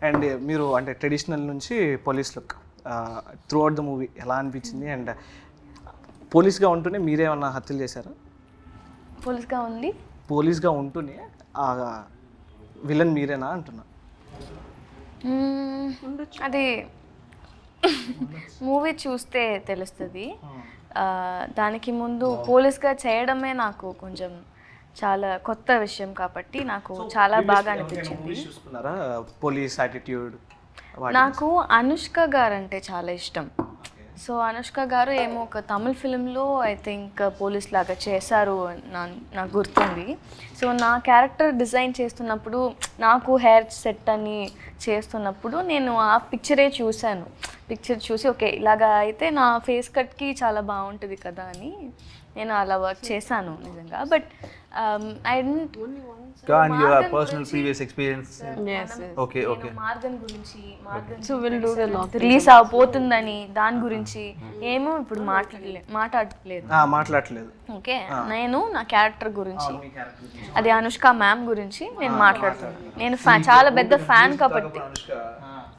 And మీరు అంటే traditional నుంచి police look through out the movie ఎలా అనిపించింది? అండ్ పోలీస్గా ఉంటూనే మీరేమన్నా హత్యలు చేశారా? పోలీస్గా ఉంటూనే విలన్ మీరేనా అంటున్నా. అది మూవీ చూస్తే తెలుస్తుంది. దానికి ముందు పోలీస్గా చేయడమే నాకు కొంచెం చాలా కొత్త విషయం కాబట్టి నాకు చాలా బాగా అనిపించింది. Police attitude. నాకు అనుష్క గారు అంటే చాలా ఇష్టం. సో అనుష్క గారు ఏమో ఒక తమిళ ఫిలింలో ఐ థింక్ పోలీస్ లాగా చేశారు నాకు గుర్తుంది. సో నా క్యారెక్టర్ డిజైన్ చేస్తున్నప్పుడు నాకు హెయిర్ సెట్ అని చేస్తున్నప్పుడు నేను ఆ పిక్చరే చూశాను. పిక్చర్ చూసి ఓకే ఇలాగా అయితే నా ఫేస్ కట్కి చాలా బాగుంటుంది కదా అని నేను అలా వర్క్ చేశాను నిజంగా. But I don't Can you have personal previous experience? Yes. Okay. Maargan గురించి So we'll do the lot. Release అవబోతుందని దాని గురించి ఏమో ఇప్పుడు మాట్లాడట్లేదు. ఓకే నేను నా క్యారెక్టర్ గురించి అది అనుష్క మ్యామ్ గురించి నేను మాట్లాడుతున్నాను. నేను చాలా పెద్ద ఫ్యాన్ కాబట్టి